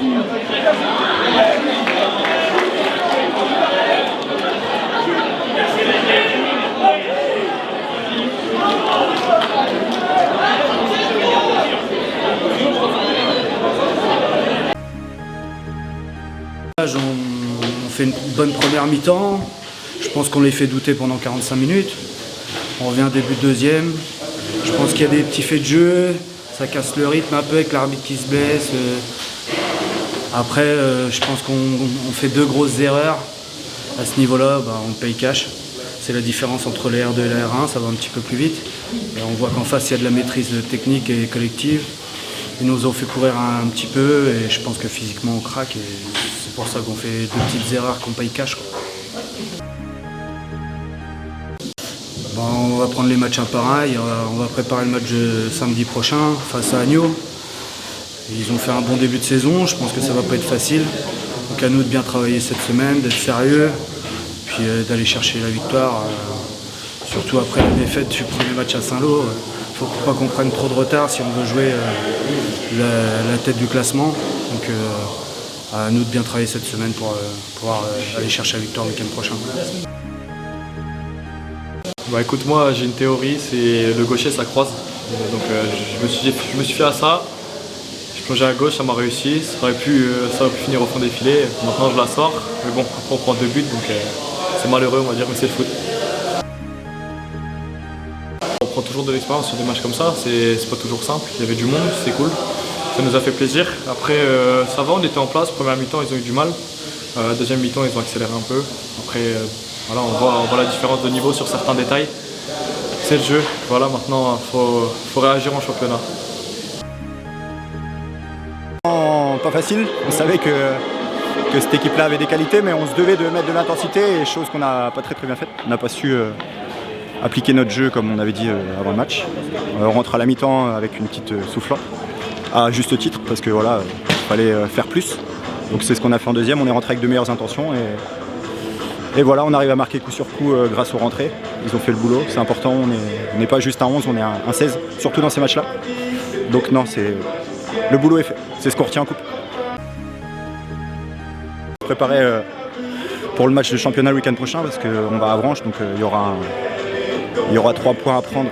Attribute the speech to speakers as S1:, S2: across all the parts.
S1: On fait une bonne première mi-temps. Je pense qu'on les fait douter pendant 45 minutes. On revient début de deuxième. Je pense qu'il y a des petits faits de jeu. Ça casse le rythme un peu avec l'arbitre qui se blesse. Après, je pense qu'on fait deux grosses erreurs. À ce niveau-là, on paye cash. C'est la différence entre les R2 et la R1, ça va un petit peu plus vite. Et on voit qu'en face, il y a de la maîtrise technique et collective. Ils nous ont fait courir un petit peu et je pense que physiquement on craque. Et c'est pour ça qu'on fait deux petites erreurs qu'on paye cash, quoi. On va prendre les matchs un par un. On va préparer le match de samedi prochain face à Agno. Ils ont fait un bon début de saison. Je pense que ça va pas être facile. Donc à nous de bien travailler cette semaine, d'être sérieux, puis d'aller chercher la victoire. Surtout après la défaite du premier match à Saint-Lô. Il ne faut pas qu'on prenne trop de retard si on veut jouer la tête du classement. Donc à nous de bien travailler cette semaine pour pouvoir aller chercher la victoire le week-end prochain.
S2: Écoute, moi j'ai une théorie, c'est le gaucher ça croise. Donc je me suis fait à ça. Je plongeais à gauche, ça m'a réussi. Ça aurait pu finir au fond des filets. Maintenant je la sors. Mais bon, après on prend 2 buts, donc c'est malheureux on va dire, mais c'est le foot. On prend toujours de l'expérience sur des matchs comme ça, c'est pas toujours simple. Il y avait du monde, c'est cool. Ça nous a fait plaisir. Après ça va, on était en place. Première mi-temps ils ont eu du mal. Deuxième mi-temps ils ont accéléré un peu. Après voilà, on voit la différence de niveau sur certains détails. C'est le jeu. Voilà, maintenant faut réagir en championnat.
S3: Pas facile. On savait que cette équipe-là avait des qualités, mais on se devait de mettre de l'intensité, et chose qu'on n'a pas très bien faite. On n'a pas su appliquer notre jeu comme on avait dit avant le match. On rentre à la mi-temps avec une petite soufflante, à juste titre, parce que voilà, il fallait faire plus. Donc c'est ce qu'on a fait en deuxième. On est rentré avec de meilleures intentions et voilà, on arrive à marquer coup sur coup grâce aux rentrées. Ils ont fait le boulot, c'est important. On n'est pas juste un 11, on est un 16, surtout dans ces matchs-là. Donc non, le boulot est fait. C'est ce qu'on retient en coupe. Préparer pour le match de championnat le week-end prochain parce qu'on va à Avranches, donc il y aura 3 points à prendre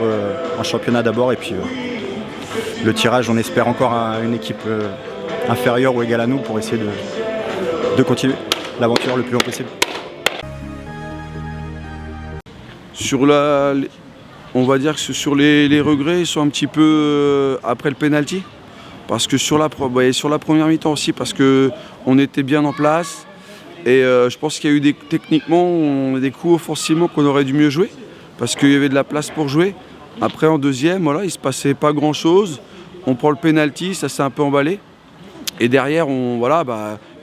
S3: en championnat d'abord, et puis le tirage, on espère encore à une équipe inférieure ou égale à nous pour essayer de continuer l'aventure le plus long possible.
S4: On va dire que sur les regrets, ils sont un petit peu après le penalty. Parce que sur la première mi-temps aussi, parce qu'on était bien en place. Et je pense qu'il y a eu techniquement des coups offensivement qu'on aurait dû mieux jouer. Parce qu'il y avait de la place pour jouer. Après en deuxième, voilà, il ne se passait pas grand-chose. On prend le penalty, ça s'est un peu emballé. Et derrière,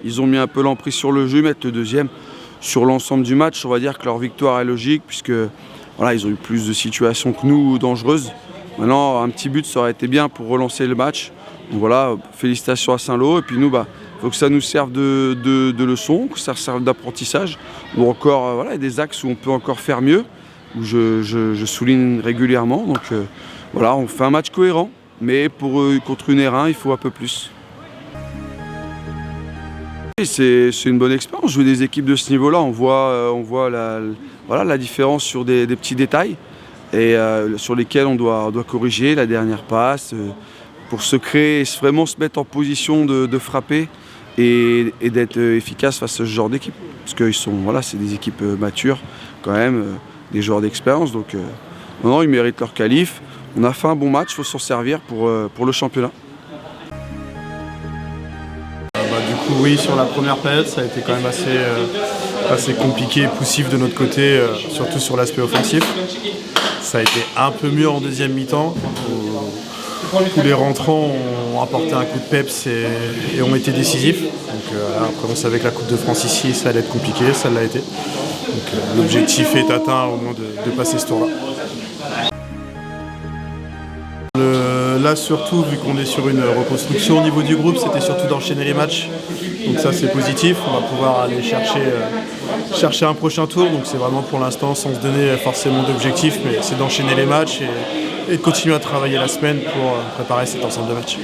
S4: ils ont mis un peu l'emprise sur le jeu, mettre le deuxième. Sur l'ensemble du match, on va dire que leur victoire est logique, puisque voilà, ils ont eu plus de situations que nous dangereuses. Maintenant, un petit but, ça aurait été bien pour relancer le match. Donc voilà, félicitations à Saint-Lô. Et puis nous, faut que ça nous serve de leçon, que ça serve d'apprentissage. Ou encore, il y a des axes où on peut encore faire mieux, où je souligne régulièrement. Donc voilà, on fait un match cohérent, mais contre une R1, il faut un peu plus. C'est une bonne expérience. Jouer des équipes de ce niveau-là, on voit la différence sur des petits détails et sur lesquels on doit corriger la dernière passe pour vraiment se mettre en position de frapper et d'être efficace face à ce genre d'équipe. Parce que c'est des équipes matures quand même, des joueurs d'expérience. Donc ils méritent leur qualif. On a fait un bon match, il faut s'en servir pour le championnat.
S5: Oui, sur la première période, ça a été quand même assez compliqué et poussif de notre côté, surtout sur l'aspect offensif. Ça a été un peu mieux en deuxième mi-temps, où les rentrants ont apporté un coup de peps et ont été décisifs. Donc, après, on savait que la Coupe de France ici, ça allait être compliqué, ça l'a été. Donc, l'objectif est atteint au moins de passer ce tour-là. Là surtout, vu qu'on est sur une reconstruction au niveau du groupe, c'était surtout d'enchaîner les matchs. Donc ça c'est positif, on va pouvoir aller chercher un prochain tour. Donc c'est vraiment pour l'instant sans se donner forcément d'objectifs, mais c'est d'enchaîner les matchs et de continuer à travailler la semaine pour préparer cet ensemble de matchs.